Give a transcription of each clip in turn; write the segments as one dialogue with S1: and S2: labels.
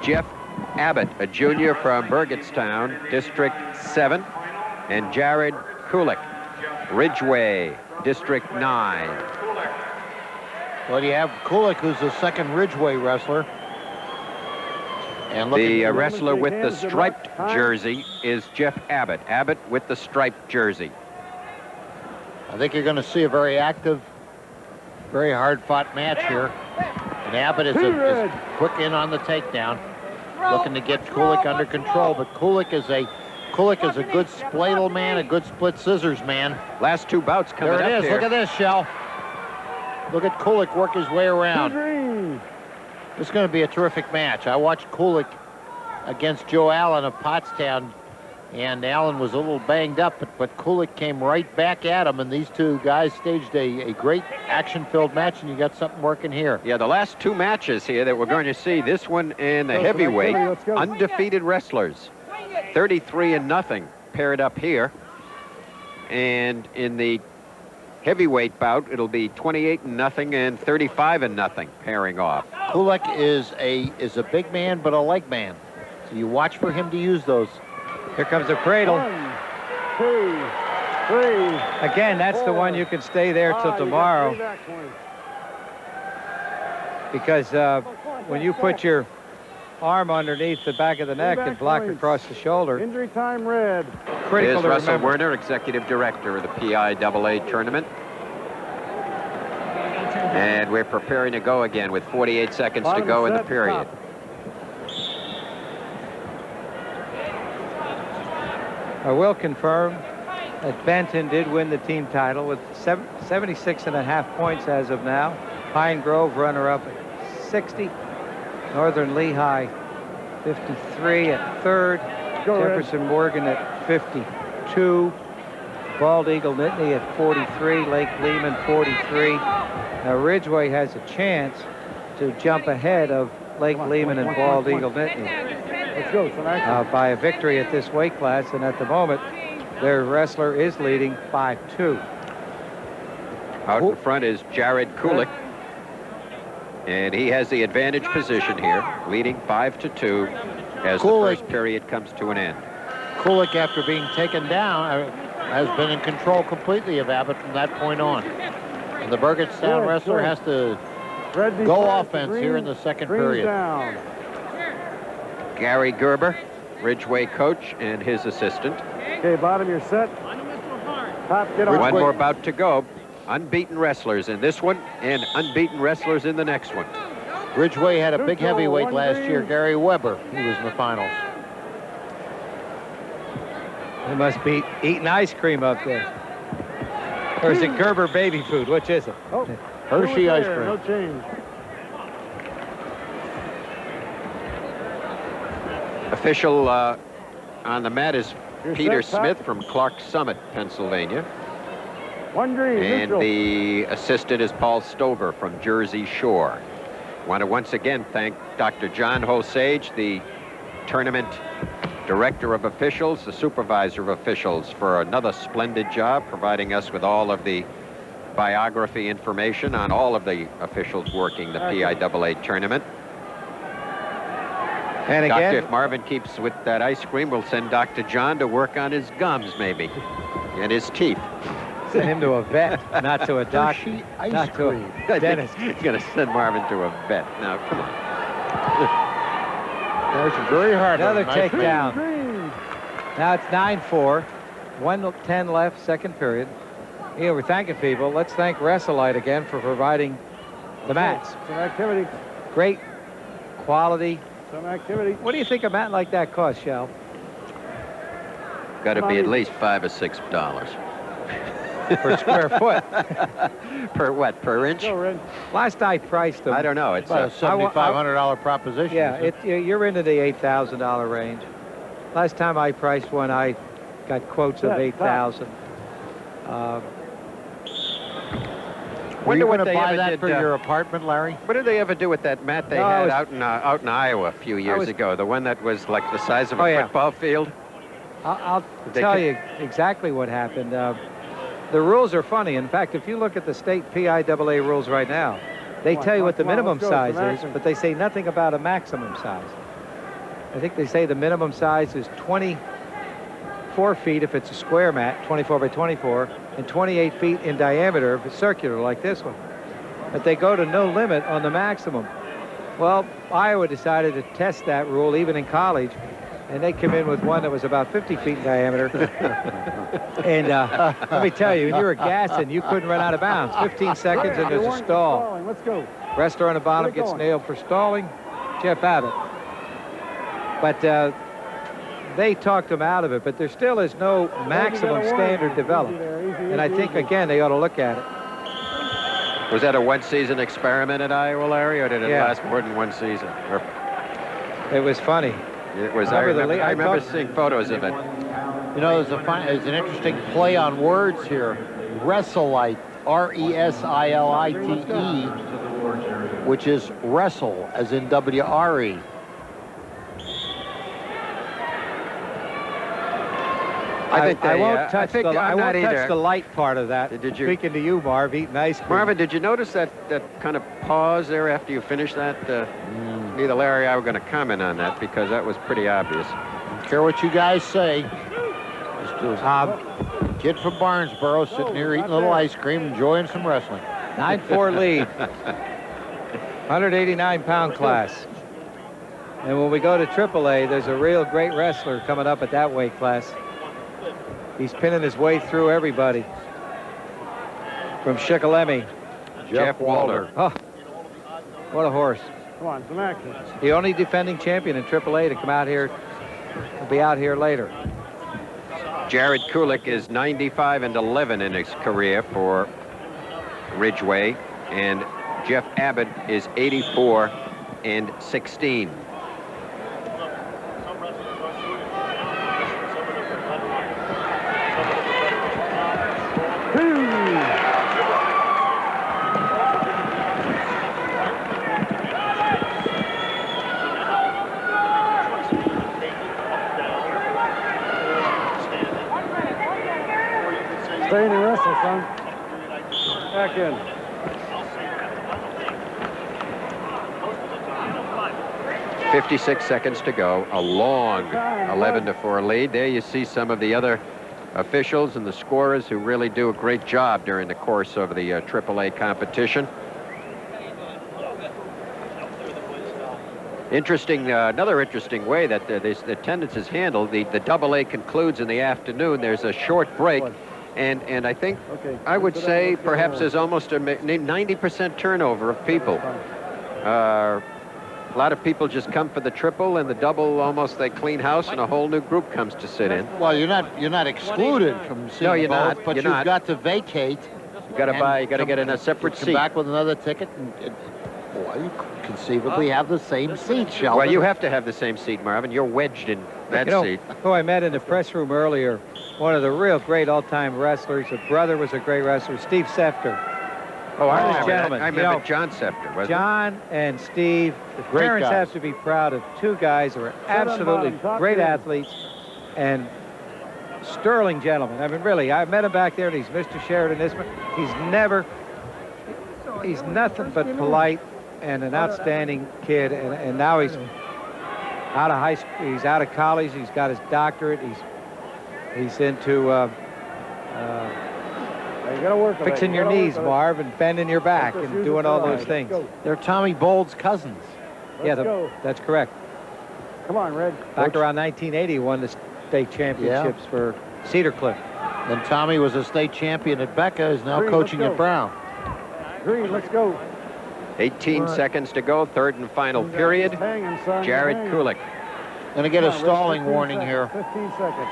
S1: Jeff Abbott, a junior from Burgettstown, District 7, and Jared Kulik, Ridgeway, District 9.
S2: Well, you have Kulik, who's the second Ridgeway wrestler. And
S1: the wrestler with the striped jersey is Jeff Abbott. Abbott with the striped jersey.
S2: I think you're going to see a very active, very hard-fought match here. And Abbott is quick in on the takedown, looking to get Kulik under control. But Kulik is a good spladle man, a good split scissors man.
S1: Last two bouts coming up
S2: there. It is. Look at this, Shell. Look at Kulik work his way around. This is going to be a terrific match. I watched Kulik against Joe Allen of Pottstown, and Allen was a little banged up, but Kulik came right back at him, and these two guys staged a great action-filled match, and you got something working here.
S1: Yeah, the last two matches here that we're going to see, this one and the heavyweight, undefeated wrestlers, 33-0 paired up here, and in the heavyweight bout, it'll be 28-0 and 35-0 pairing off.
S2: Kulik is a big man, but a leg man. So you watch for him to use those.
S3: Here comes the cradle.
S4: 1, 2, 3.
S3: Again, that's 4, the one you can stay there till tomorrow. Because when you put your arm underneath the back of the neck and block across the shoulder.
S4: Injury time red.
S1: Critical to Russell Werner, Executive Director of the PIAA tournament. And we're preparing to go again with 48 seconds to go in the period.
S3: I will confirm that Benton did win the team title with 76.5 points as of now. Pine Grove runner-up at 60. Northern Lehigh 53 at third. Jefferson Morgan at 52. Bald Eagle Nittany at 43. Lake Lehman 43. Now Ridgeway has a chance to jump ahead of Lake Lehman and Bald Eagle Nittany by a victory at this weight class, and at the moment their wrestler is leading 5-2.
S1: Out in front is Jared Kulik, and he has the advantage position here, leading 5-2 as the first period comes to an end.
S2: Kulik, after being taken down, has been in control completely of Abbott from that point on. And the Burgettstown wrestler has to go offense here in the second period.
S1: Gary Gerber, Ridgeway coach, and his assistant.
S4: Okay, bottom, you're set. Top, get on.
S1: One more bout to go. Unbeaten wrestlers in this one, and unbeaten wrestlers in the next one.
S2: Ridgeway had a big heavyweight last year, Gary Weber. He was in the finals.
S3: They must be eating ice cream up there. Or is it Gerber baby food? Which is it?
S4: Oh,
S2: Hershey ice cream.
S4: No change.
S1: Official on the mat is Peter Smith from Clark Summit, Pennsylvania.
S4: One green,
S1: and the assistant is Paul Stover from Jersey Shore. Want to once again thank Dr. John Hosage, the tournament director of officials, the supervisor of officials, for another splendid job providing us with all of the biography information on all of the officials working the PIAA tournament.
S3: And again,
S1: Doctor, if Marvin keeps with that ice cream, we'll send Dr. John to work on his gums, maybe, and his teeth.
S3: Send him to a vet, not to a doctor, not to a dentist.
S1: He's going to send Marvin to a vet. Now, come on.
S2: There's very hard.
S3: Another takedown. Now it's 9-4. 1:10 left, second period. Yeah, we're thanking people. Let's thank Wrestlite again for providing the mats.
S4: Some activity.
S3: Great quality.
S4: Some activity.
S3: What do you think a mat like that costs, Shell?
S1: Got to be at least $5 or $6
S3: per square foot.
S1: Per what? Per inch?
S3: Last I priced them.
S1: I don't know. It's
S2: a $7,500 proposition.
S3: Yeah, you're into the $8,000 range. Last time I priced one, I got quotes of $8,000.
S2: Wonder what they buy that for your apartment, Larry?
S1: What did they ever do with that mat they had out in Iowa a few years ago? The one that was like the size of a football field?
S3: I'll tell you exactly what happened. The rules are funny. In fact, if you look at the state PIAA rules right now, they tell you what the minimum size is, but they say nothing about a maximum size. I think they say the minimum size is 24 feet if it's a square mat, 24 by 24, and 28 feet in diameter if it's circular like this one. But they go to no limit on the maximum. Well, Iowa decided to test that rule even in college, and they come in with one that was about 50 feet in diameter. And let me tell you, when you were gassing, you couldn't run out of bounds. 15 seconds and there's a stall.
S4: Let's go.
S3: Wrestler on the bottom gets nailed for stalling. Jeff Abbott. But they talked him out of it, but there still is no maximum standard developed. And I think, again, they ought to look at it.
S1: Was that a one-season experiment at Iowa, Larry, or did it last more than one season?
S3: It was funny.
S1: It was. I remember seeing photos of it.
S2: You know, there's an interesting play on words here. Wrestlite, R-E-S-I-L-I-T-E, which is wrestle, as in W-R-E.
S3: I won't touch the light part of that.
S1: Did you?
S3: Speaking to you, Marv, eating ice cream.
S1: Marvin, did you notice that kind of pause there after you finished that? Neither Larry or I were going to comment on that because that was pretty obvious.
S2: Don't care what you guys say. Kid from Barnesboro sitting here eating a little ice cream, enjoying some wrestling.
S3: 9-4 lead. 189-pound class. And when we go to AAA, there's a real great wrestler coming up at that weight class. He's pinning his way through everybody. From Shikellamy.
S1: Jeff Walter.
S3: Oh, what a horse.
S4: Come on, some action.
S3: The only defending champion in AAA to come out here, will be out here later.
S1: Jared Kulik is 95-11 in his career for Ridgeway, and Jeff Abbott is 84-16.
S4: Stay in and wrestle, son. Back in.
S1: .56 seconds to go. A long 11-4 lead. There you see some of the other officials and the scorers who really do a great job during the course of the AAA competition. Interesting, another interesting way that the attendance is handled. The AA concludes in the afternoon. There's a short break. And I think, I would say perhaps there's almost a 90% turnover of people. A lot of people just come for the triple, and the double almost they clean house, and a whole new group comes to sit in.
S2: Well, you're not excluded from seeing
S1: you're
S2: both,
S1: not,
S2: but
S1: you're
S2: you've
S1: not.
S2: got to vacate.
S1: You got to buy. You got to get in a separate
S2: come
S1: seat.
S2: Back with another ticket. Well, you could conceivably have the same seat, Sheldon.
S1: Well, you have to have the same seat, Marvin. You're wedged in that seat.
S3: Who I met in the press room earlier, one of the real great all-time wrestlers. A brother was a great wrestler, Steve Sefter.
S1: Oh, I remember
S3: gentlemen.
S1: that. I remember John Sefter, wasn't
S3: John and Steve, the
S2: Great
S3: parents
S2: guys.
S3: have to be proud of two guys who are absolutely great athletes and sterling gentlemen. I mean, really, I met him back there, and he's Mr. Sheridan Isman. He's nothing but polite and an outstanding kid, and now he's out of high school, he's out of college, he's got his doctorate, he's into
S4: You gotta work
S3: fixing your knees, Marv, and bending your back and doing all those things.
S2: They're Tommy Bold's cousins.
S3: That's correct.
S4: Come on, Red.
S3: Back around 1980, won the state championships for Cedar Cliff.
S2: Then Tommy was a state champion at Becca, is now
S4: Green,
S2: coaching
S4: let's
S2: at Brown.
S4: Green, let's go.
S1: 18 seconds to go, third and final period. Jared Kulik.
S2: Gonna get a stalling warning here.
S4: 15 seconds.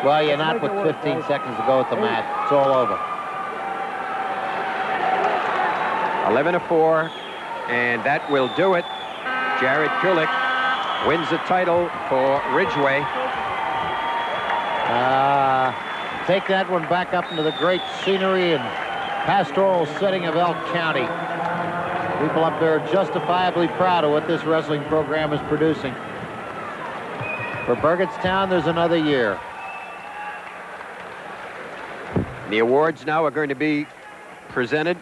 S2: Well, you're not with 15 seconds to go at the mat. It's all over.
S1: 11-4, and that will do it. Jared Kulik wins the title for Ridgeway.
S2: Take that one back up into the great scenery and pastoral setting of Elk County. People up there are justifiably proud of what this wrestling program is producing. For Burgettstown, there's another year.
S1: The awards now are going to be presented